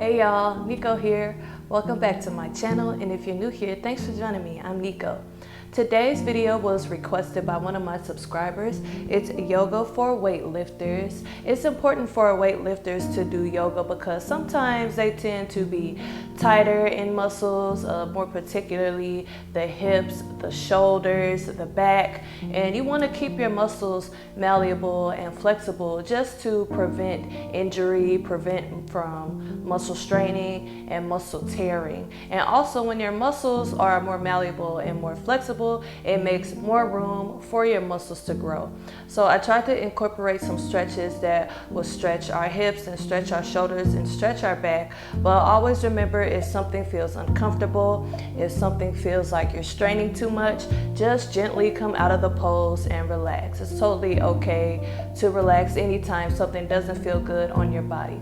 Hey y'all, Nico here. Welcome back to my channel, and if you're new here, thanks for joining me. I'm Nico. Today's video was requested by one of my subscribers. It's yoga for weightlifters. It's important for weightlifters to do yoga because sometimes they tend to be tighter in muscles, more particularly the hips, the shoulders, the back, and you want to keep your muscles malleable and flexible just to prevent injury, prevent from muscle straining and muscle tearing. And also, when your muscles are more malleable and more flexible, it makes more room for your muscles to grow. So I tried to incorporate some stretches that will stretch our hips and stretch our shoulders and stretch our back. But always remember, if something feels uncomfortable, if something feels like you're straining too much, just gently come out of the pose and relax. It's totally okay to relax anytime something doesn't feel good on your body.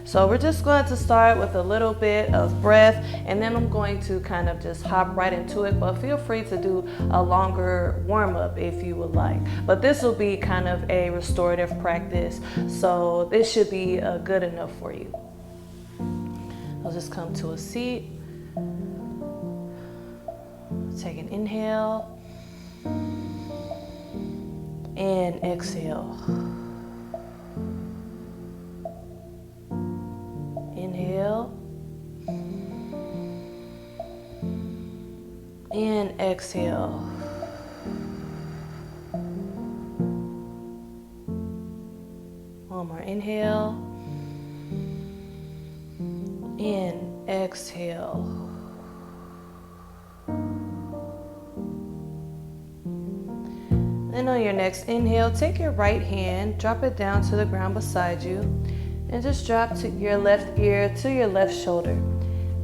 So we're just going to start with a little bit of breath, and then I'm going to kind of just hop right into it, but feel free to do a longer warm-up if you would like. But this will be kind of a restorative practice, so this should be good enough for you. I'll just come to a seat. Take an inhale and exhale. Inhale and exhale. One more inhale and exhale. Then on your next inhale, take your right hand, drop it down to the ground beside you, and just drop to your left ear to your left shoulder,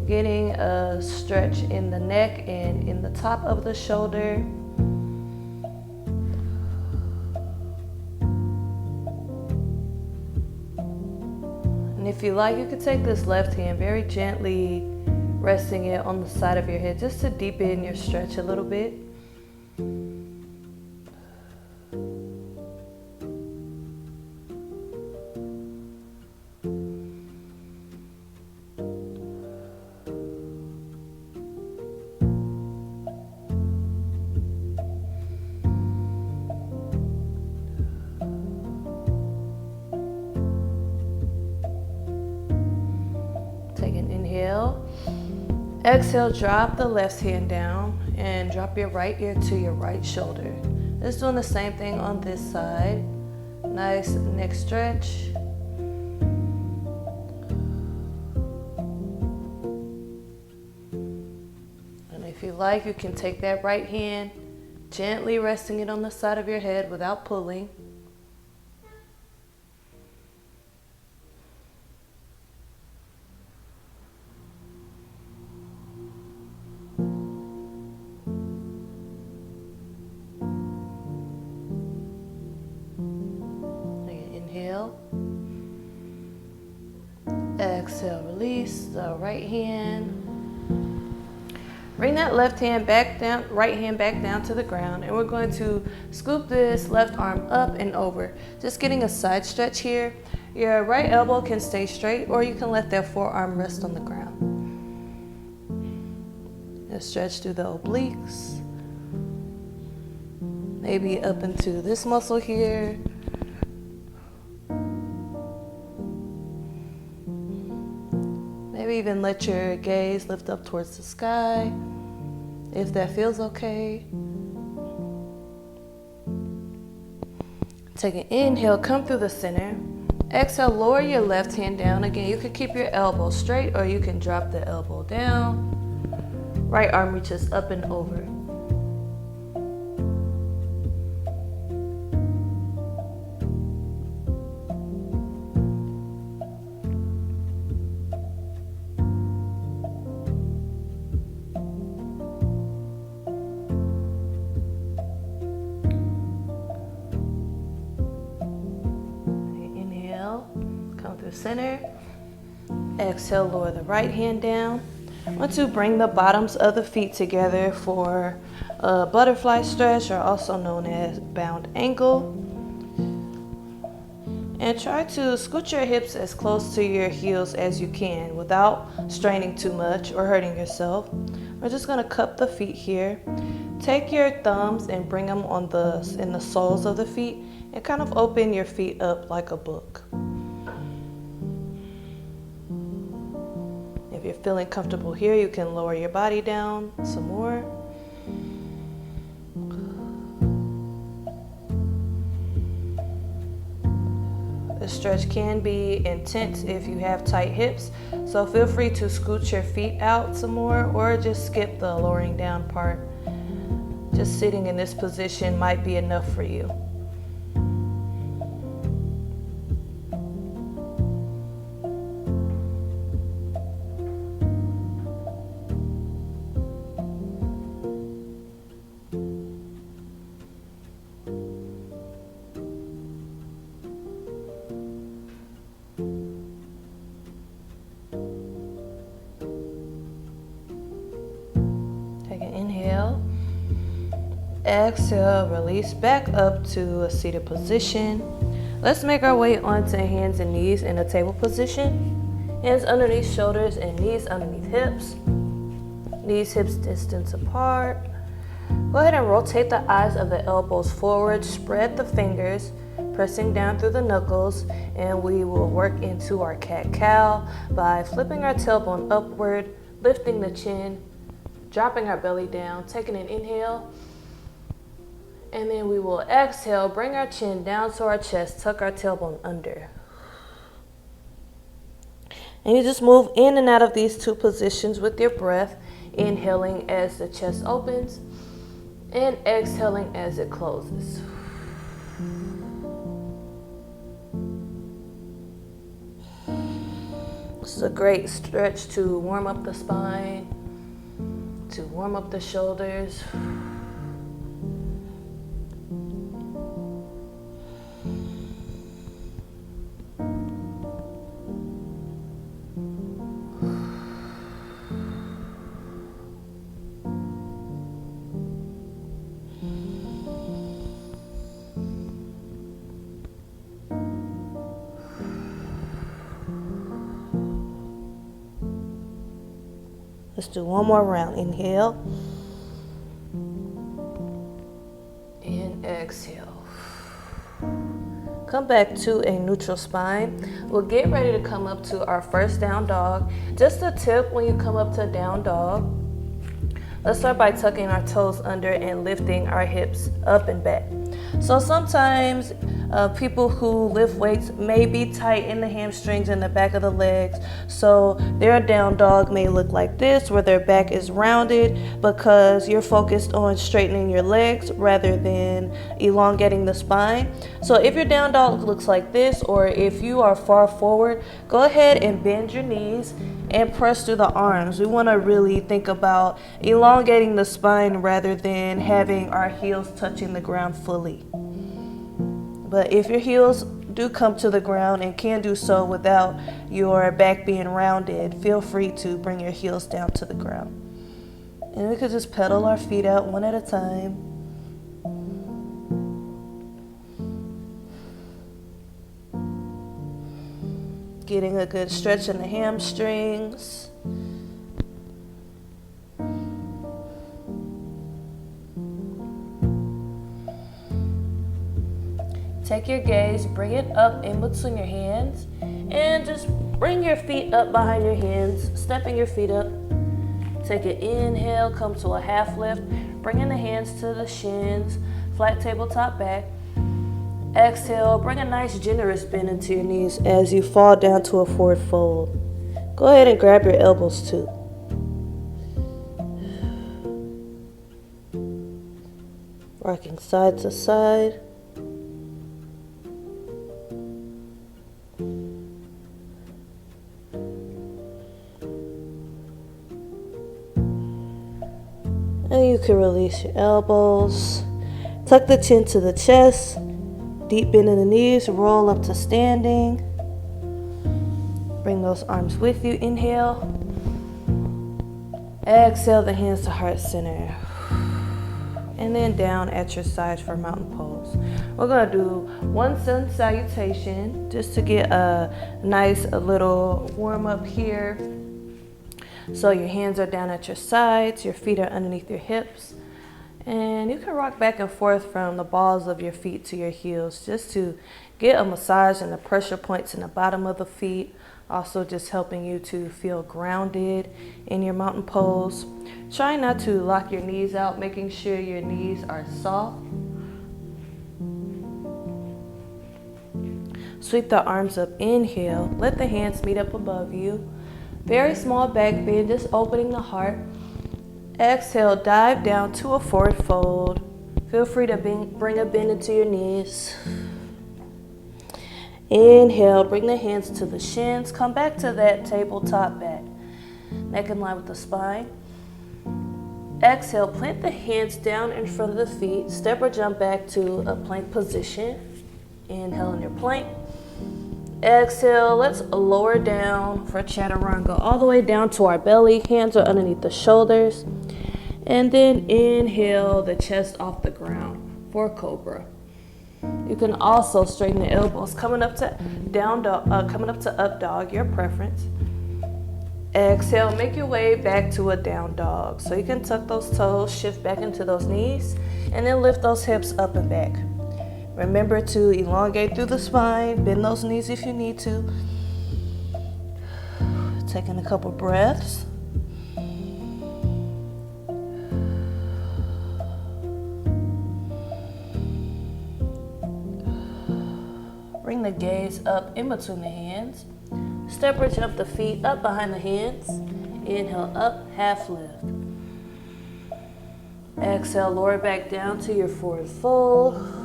getting a stretch in the neck and in the top of the shoulder. And if you like, you could take this left hand very gently, resting it on the side of your head just to deepen your stretch a little bit. Take an inhale. Exhale, drop the left hand down and drop your right ear to your right shoulder. Just doing the same thing on this side. Nice neck stretch. And if you like, you can take that right hand, gently resting it on the side of your head without pulling. Inhale. Exhale, release the right hand. Bring that left hand back down, right hand back down to the ground, and we're going to scoop this left arm up and over. Just getting a side stretch here. Your right elbow can stay straight, or you can let that forearm rest on the ground. Just stretch through the obliques. Maybe up into this muscle here. Maybe even let your gaze lift up towards the sky, if that feels okay. Take an inhale, come through the center. Exhale, lower your left hand down. Again, you can keep your elbow straight, or you can drop the elbow down. Right arm reaches up and over. Come through center. Exhale, lower the right hand down. I want to bring the bottoms of the feet together for a butterfly stretch, or also known as bound ankle. And try to scoot your hips as close to your heels as you can without straining too much or hurting yourself. We're just going to cup the feet here. Take your thumbs and bring them in the soles of the feet and kind of open your feet up like a book. If you're feeling comfortable here, you can lower your body down some more. The stretch can be intense if you have tight hips, so feel free to scoot your feet out some more or just skip the lowering down part. Just sitting in this position might be enough for you. Take an inhale. Exhale, release back up to a seated position. Let's make our way onto hands and knees in a table position. Hands underneath shoulders and knees underneath hips. Knees, hips distance apart. Go ahead and rotate the eyes of the elbows forward. Spread the fingers, pressing down through the knuckles, and we will work into our cat-cow by flipping our tailbone upward, lifting the chin, dropping our belly down, taking an inhale. And then we will exhale, bring our chin down to our chest, tuck our tailbone under. And you just move in and out of these two positions with your breath, inhaling as the chest opens and exhaling as it closes. This is a great stretch to warm up the spine, to warm up the shoulders. Let's do one more round. Inhale and exhale. Come back to a neutral spine. We'll get ready to come up to our first down dog. Just a tip when you come up to down dog, let's start by tucking our toes under and lifting our hips up and back. So sometimes people who lift weights may be tight in the hamstrings and the back of the legs. So their down dog may look like this, where their back is rounded because you're focused on straightening your legs rather than elongating the spine. So if your down dog looks like this, or if you are far forward, go ahead and bend your knees and press through the arms. We want to really think about elongating the spine rather than having our heels touching the ground fully. But if your heels do come to the ground and can do so without your back being rounded, feel free to bring your heels down to the ground. And we could just pedal our feet out one at a time. Getting a good stretch in the hamstrings. Take your gaze, bring it up in between your hands, and just bring your feet up behind your hands, stepping your feet up. Take an inhale, come to a half lift, bringing the hands to the shins, flat tabletop back. Exhale, bring a nice generous bend into your knees as you fall down to a forward fold. Go ahead and grab your elbows too. Rocking side to side. And you can release your elbows. Tuck the chin to the chest. Deep bend in the knees. Roll up to standing. Bring those arms with you. Inhale. Exhale the hands to heart center. and then down at your sides for mountain pose. We're gonna do one sun salutation just to get a nice little warm up here. So your hands are down at your sides, your feet are underneath your hips, and you can rock back and forth from the balls of your feet to your heels just to get a massage in the pressure points in the bottom of the feet. Also just helping you to feel grounded in your mountain pose. Try not to lock your knees out, making sure your knees are soft. Sweep the arms up, inhale, let the hands meet up above you. Very small back bend, just opening the heart. Exhale, dive down to a forward fold. Feel free to bring a bend into your knees. Inhale, bring the hands to the shins. Come back to that tabletop back. Neck in line with the spine. Exhale, plant the hands down in front of the feet. Step or jump back to a plank position. Inhale in your plank. Exhale, let's lower down for chaturanga. All the way down to our belly. Hands are underneath the shoulders. And then inhale the chest off the ground for cobra. You can also straighten the elbows, coming up to down dog, coming up to up dog, your preference. Exhale, make your way back to a down dog. So you can tuck those toes, shift back into those knees, and then lift those hips up and back. Remember to elongate through the spine, bend those knees if you need to. Taking a couple breaths. Bring the gaze up in between the hands. Step or jump the feet up behind the hands. Inhale up, half lift. Exhale, lower back down to your forward fold.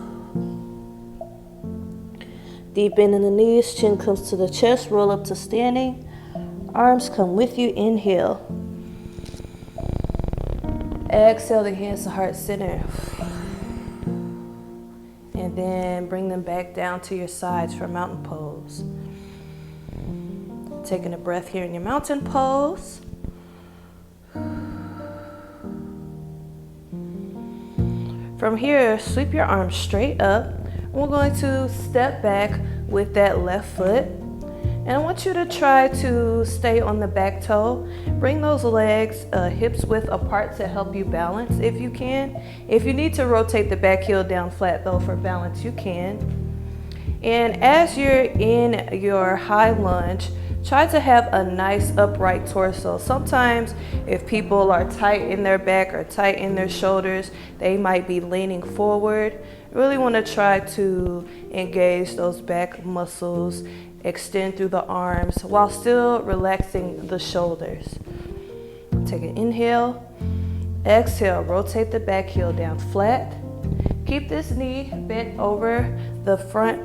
Deep bend in the knees, chin comes to the chest, roll up to standing. Arms come with you, inhale. Exhale, the hands to heart center. And then bring them back down to your sides for mountain pose. Taking a breath here in your mountain pose. From here, sweep your arms straight up. We're going to step back with that left foot. And I want you to try to stay on the back toe. Bring those legs hips width apart to help you balance if you can. If you need to rotate the back heel down flat though for balance, you can. And as you're in your high lunge, try to have a nice upright torso. Sometimes if people are tight in their back or tight in their shoulders, they might be leaning forward. Really want to try to engage those back muscles, extend through the arms while still relaxing the shoulders. Take an inhale. Exhale, rotate the back heel down flat. Keep this knee bent over the front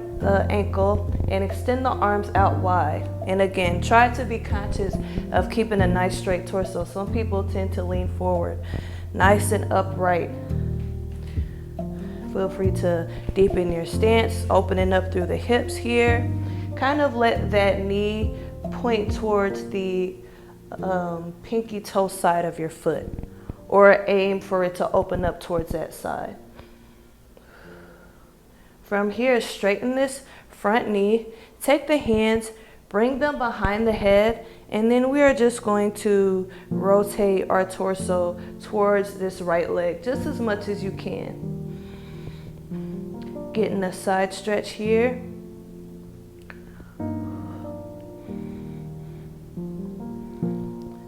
ankle and extend the arms out wide. And again, try to be conscious of keeping a nice straight torso. Some people tend to lean forward. Nice and upright. Feel free to deepen your stance, opening up through the hips here. Kind of let that knee point towards the pinky toe side of your foot, or aim for it to open up towards that side. From here, straighten this front knee. Take the hands, bring them behind the head, and then we are just going to rotate our torso towards this right leg just as much as you can. Getting a side stretch here.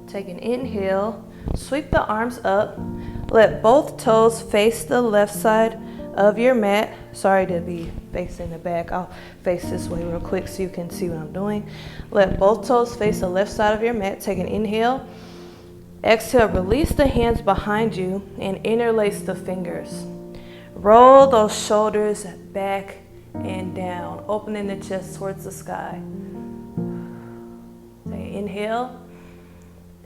Take an inhale, sweep the arms up, let both toes face the left side of your mat. Sorry to be facing the back. I'll face this way real quick so you can see what I'm doing. Let both toes face the left side of your mat. Take an inhale. Exhale, release the hands behind you and interlace the fingers. Roll those shoulders back and down, opening the chest towards the sky. Take inhale.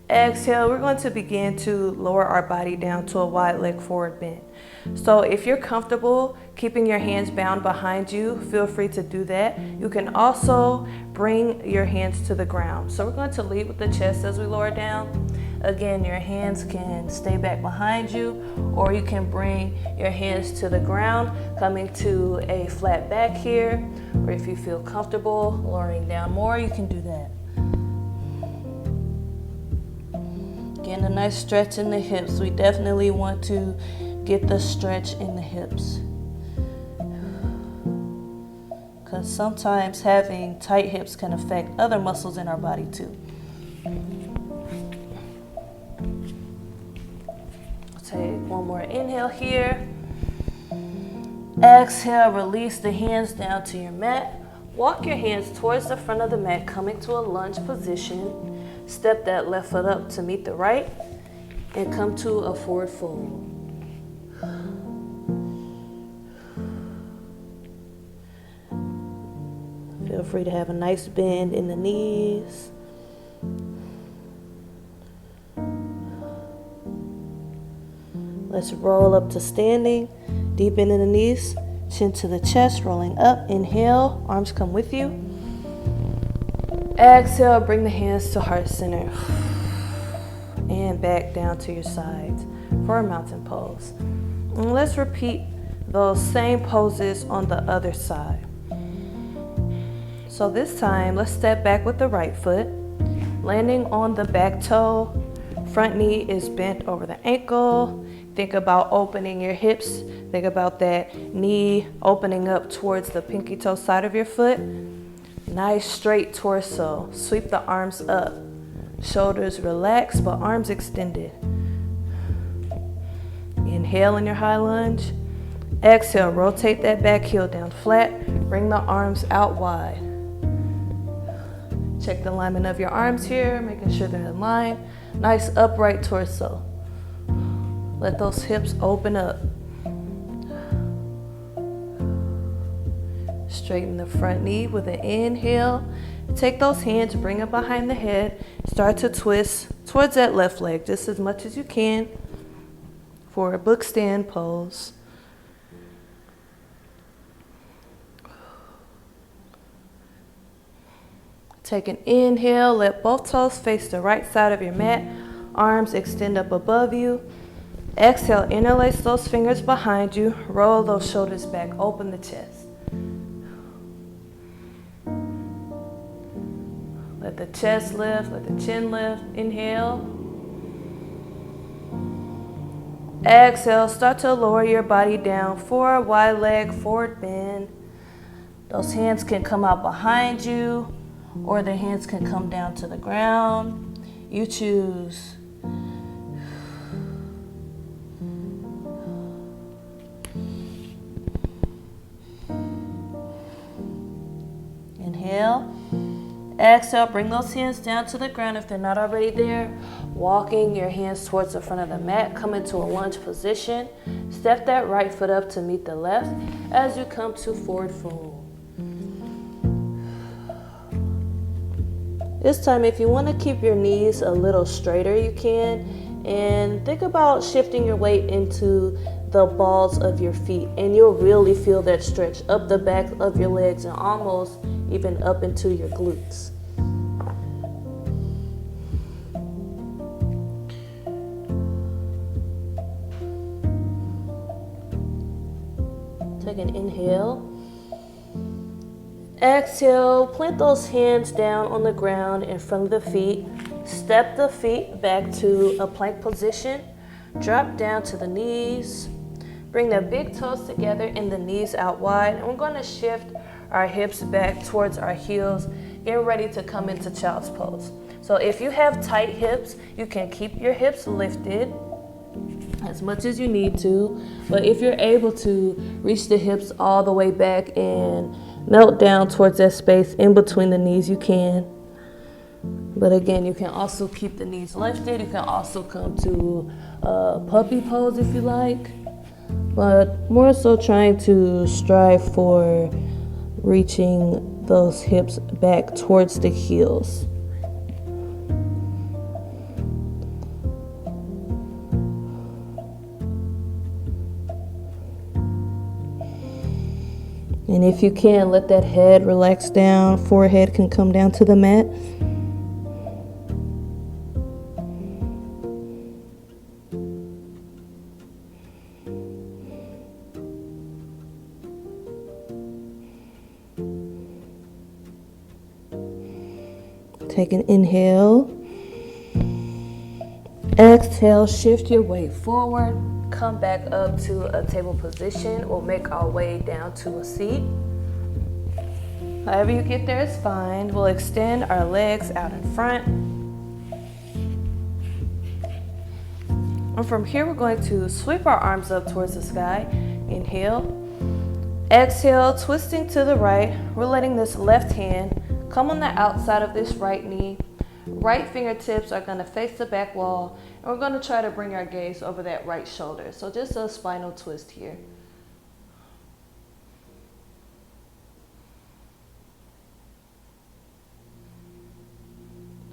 Exhale, we're going to begin to lower our body down to a wide leg forward bend. So if you're comfortable keeping your hands bound behind you, feel free to do that. You can also bring your hands to the ground. So we're going to lead with the chest as we lower down. Again, your hands can stay back behind you, or you can bring your hands to the ground, coming to a flat back here, or if you feel comfortable lowering down more, you can do that. Again, a nice stretch in the hips. We definitely want to get the stretch in the hips, because sometimes having tight hips can affect other muscles in our body too. Take one more inhale here. Exhale, release the hands down to your mat. Walk your hands towards the front of the mat, coming to a lunge position. Step that left foot up to meet the right and come to a forward fold. Feel free to have a nice bend in the knees. Let's roll up to standing. Deepen in the knees, chin to the chest, rolling up. Inhale, arms come with you. Exhale, bring the hands to heart center. And back down to your sides for a mountain pose. And let's repeat those same poses on the other side. So this time, let's step back with the right foot, landing on the back toe. Front knee is bent over the ankle. Think about opening your hips. Think about that knee opening up towards the pinky toe side of your foot. Nice straight torso. Sweep the arms up. Shoulders relaxed, but arms extended. Inhale in your high lunge. Exhale, rotate that back heel down flat. Bring the arms out wide. Check the alignment of your arms here, making sure they're in line. Nice upright torso. Let those hips open up. Straighten the front knee with an inhale. Take those hands, bring them behind the head. Start to twist towards that left leg just as much as you can for a book stand pose. Take an inhale, let both toes face the right side of your mat. Arms extend up above you. Exhale, interlace those fingers behind you. Roll those shoulders back, open the chest. Let the chest lift, let the chin lift. Inhale. Exhale, start to lower your body down for a wide leg, forward bend. Those hands can come out behind you, or the hands can come down to the ground. You choose. Inhale. Exhale, bring those hands down to the ground if they're not already there. Walking your hands towards the front of the mat, come into a lunge position. Step that right foot up to meet the left as you come to forward fold. This time, if you want to keep your knees a little straighter, you can. And think about shifting your weight into the balls of your feet, and you'll really feel that stretch up the back of your legs and almost even up into your glutes. Take an inhale. Exhale, plant those hands down on the ground in front of the feet. Step the feet back to a plank position. Drop down to the knees. Bring the big toes together and the knees out wide. And we're going to shift our hips back towards our heels. Get ready to come into child's pose. So if you have tight hips, you can keep your hips lifted as much as you need to. But if you're able to reach the hips all the way back and melt down towards that space in between the knees, you can. But again, you can also keep the knees lifted. You can also come to a puppy pose if you like. But more so trying to strive for reaching those hips back towards the heels. And if you can, let that head relax down. Forehead can come down to the mat. Take an inhale. Exhale, shift your weight forward. Come back up to a table position. We'll make our way down to a seat. However you get there is fine. We'll extend our legs out in front. And from here, we're going to sweep our arms up towards the sky. Inhale. Exhale, twisting to the right. We're letting this left hand come on the outside of this right knee. Right fingertips are going to face the back wall. And we're going to try to bring our gaze over that right shoulder. So just a spinal twist here.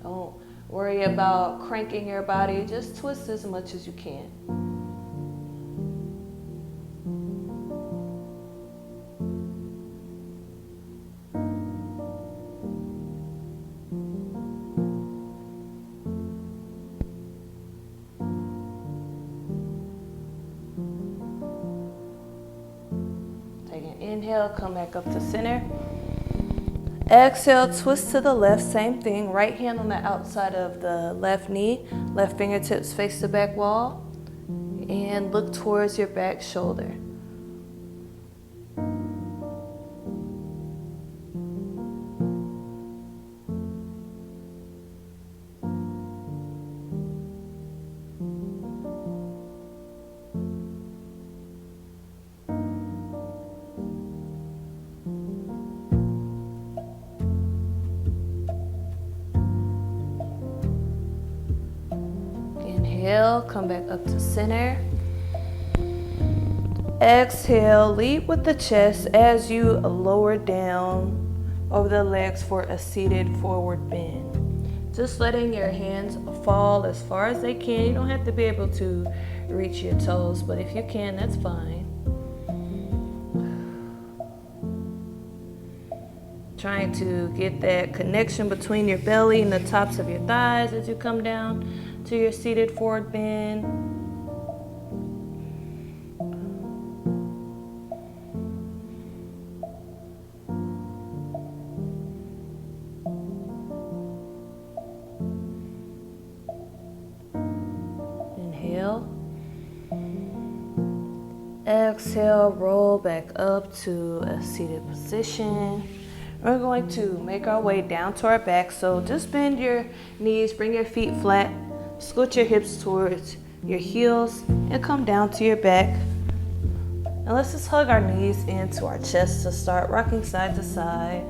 Don't worry about cranking your body. Just twist as much as you can. Take an inhale, come back up to center. Exhale, twist to the left, same thing. Right hand on the outside of the left knee. Left fingertips face the back wall. And look towards your back shoulder. Inhale, come back up to center. Exhale, lead with the chest as you lower down over the legs for a seated forward bend. Just letting your hands fall as far as they can. You don't have to be able to reach your toes, but if you can, that's fine. Trying to get that connection between your belly and the tops of your thighs as you come down to your seated forward bend. Inhale. Exhale, roll back up to a seated position. We're going to make our way down to our back. So just bend your knees, bring your feet flat. Scoot your hips towards your heels and come down to your back. And let's just hug our knees into our chest to start rocking side to side.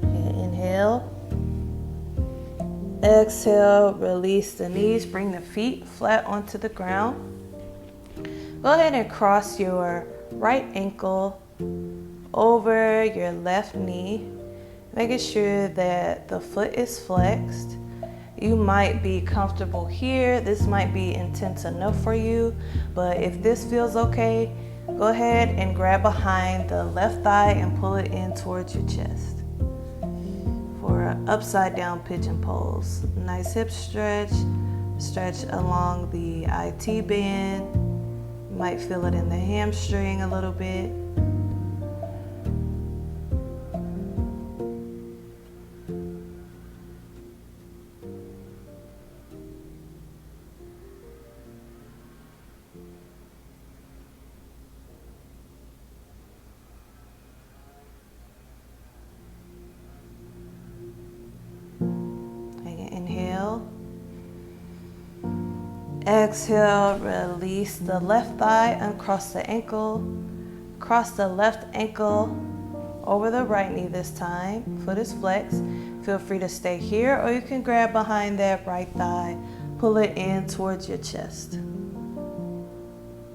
And inhale. Exhale, release the knees, bring the feet flat onto the ground. Go ahead and cross your right ankle over your left knee, making sure that the foot is flexed. You might be comfortable here. This might be intense enough for you, but if this feels okay, go ahead and grab behind the left thigh and pull it in towards your chest. For upside down pigeon pose. Nice hip stretch. Stretch along the IT band. You might feel it in the hamstring a little bit. Inhale. Exhale, release the left thigh, uncross the ankle. Cross the left ankle over the right knee this time. Foot is flexed. Feel free to stay here, or you can grab behind that right thigh. Pull it in towards your chest.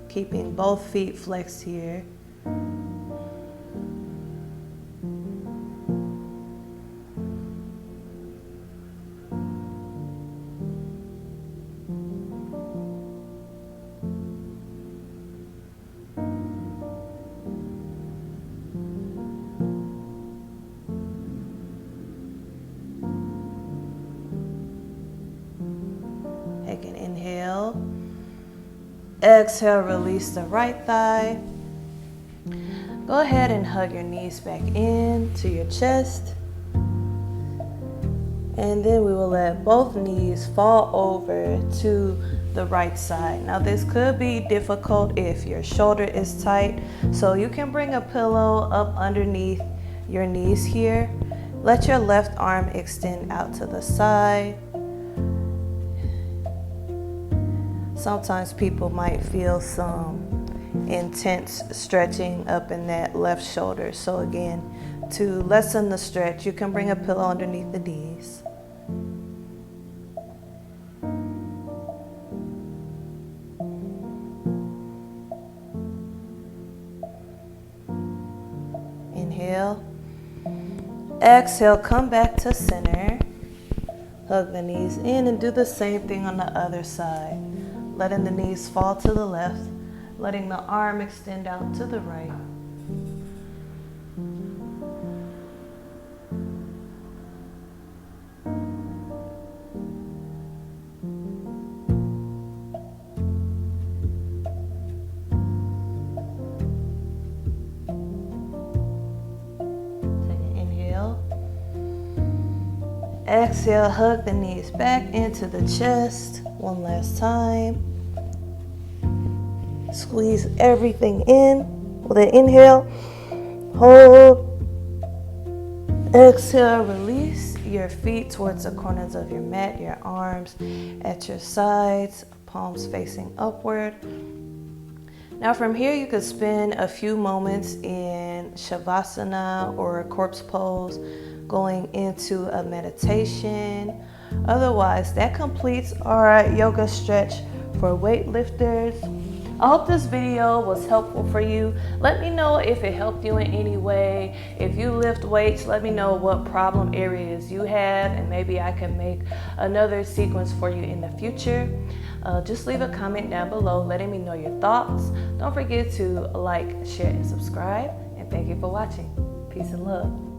Keeping both feet flexed here. Inhale. Exhale, release the right thigh. Go ahead and hug your knees back in to your chest. And then we will let both knees fall over to the right side. Now this could be difficult if your shoulder is tight, so you can bring a pillow up underneath your knees here. Let your left arm extend out to the side. Sometimes people might feel some intense stretching up in that left shoulder. So again, to lessen the stretch, you can bring a pillow underneath the knees. Inhale. Exhale, come back to center. Hug the knees in and do the same thing on the other side. Letting the knees fall to the left, letting the arm extend out to the right. Exhale, hug the knees back into the chest. One last time. Squeeze everything in with an inhale. Hold. Exhale, release your feet towards the corners of your mat, your arms at your sides, palms facing upward. Now from here, you could spend a few moments in Shavasana or a corpse pose, going into a meditation. Otherwise, that completes our yoga stretch for weightlifters. I hope this video was helpful for you. Let me know if it helped you in any way. If you lift weights, let me know what problem areas you have, and maybe I can make another sequence for you in the future. Just leave a comment down below letting me know your thoughts. Don't forget to like, share, and subscribe. And thank you for watching. Peace and love.